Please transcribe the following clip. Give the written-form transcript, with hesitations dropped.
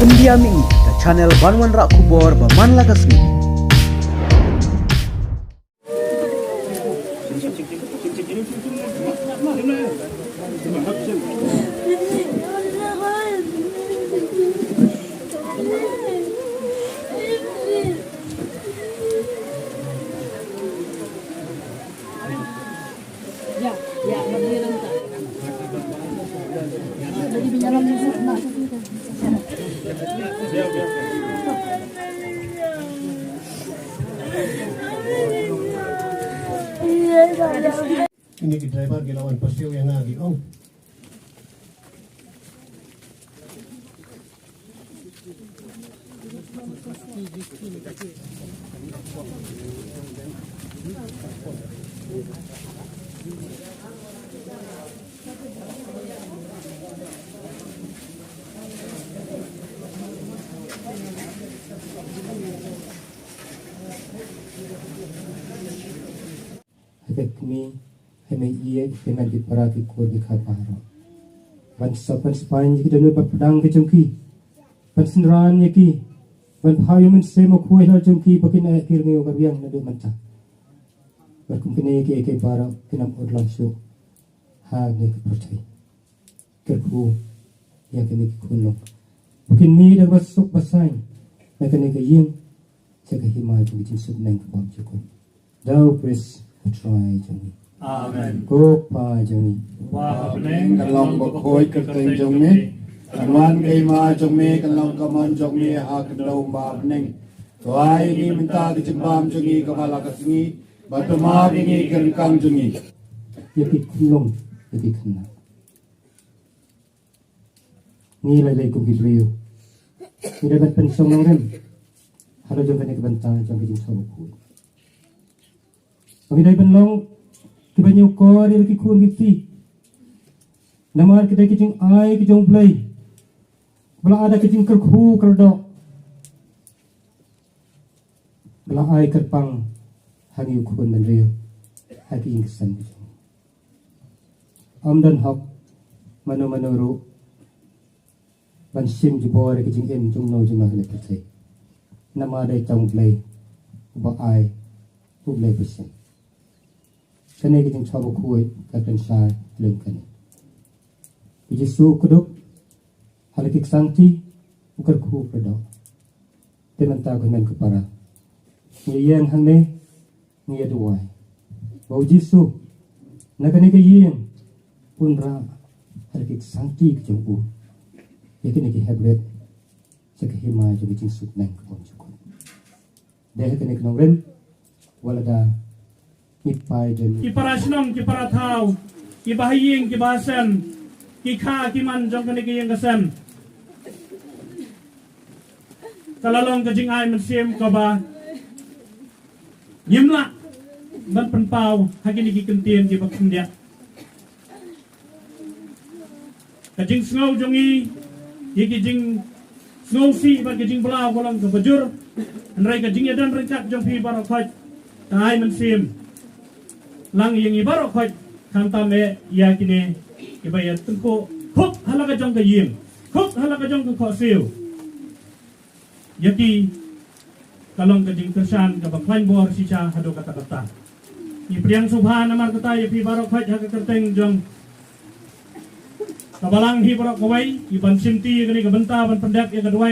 Undiami ke channel Banwan Rak Kubor Baman Lakasmi. Ini di driver gilawan pasio yang lagi om. Kami hanya ia dengan diperhati kur di kaparo. Ban sopan sepanjang kita nu berpedang ke jengki. Ban senderan yaki. Ban payu men semo kuih la jengki bakin akhir ngayo kabiang nado mantap. Berkum kini yaki yaki bara kinam odlang su. Ha ne kepercayai. Kerku yang kini kunung. Bakin ni dah basuk basang. Mereka ni kaying. Saya kehimai tu jinsut neng kebam cukup. Dau pres try jong. Amen. Ko pa jong. Wa neng Kalong bakhoy kerteng jong me, kanwan kay ma jong me, kalong kaman jong me, ha kadaw ma neng. Tuay ni minta di cimbam jong i kamalakas ni, batu ma bingi kerkang jong i. Yaki kulong yaki kena. Ni lai kum kibriyo. Ni dapat pensong nang rem. Halo jong kene kebanta jong kijing sawo ku. Pagidai benlong kibanyo ko ri laki kun giti. Namar kita kijing ai kijong play. Bala ada kijing kerku kerdo. Bala ai kerpang hangi ukun menrio. Haki ing kesan kijong. Amdan hok mano-manoro. Bansim jibor kijing em jong no jong nakane percay. Nama ada jong play. Ba ai play percay. Kene kijing sawo kuy katen sai lem kene. Yesu kuduk halakik sangti ukar ku pedo. Temanta gunan kepara. Ngiyang hangne ngiya duwai. Bau Yesu nakane kayeng punra halakik sangti kijong u. Yakine ki hebret sakahima jo kijing sut nang kon jukon. Deh kene knong rem walada Kipara sinong, kipara tau, kibahiying, kibahasan, kika, kiman, jong kanigiyang kasan. Kalalong kajing ay mansim ka ba? Yimla, ban panpaw, hagin ikikuntiyan, kibaksindia. Kajing sngaw jongi, kikijing sngaw si, ban kajing belaw, walang kabajur. Anray kajing yadan ringkat jong pi barokoy, ay mansim. Lang yang ibarok hoy kantame ya kini ibayat tengko kok halaga jong ka yim kok halaga jong ka khosiu yati kalong ka jing kersan ka baklain bor sicha hado kata-kata ipriang subhan amar kata yapi barok hoy haga kerteng jong kabalang hi barok kawai iban simti gani ka benta ban pendak ya kedua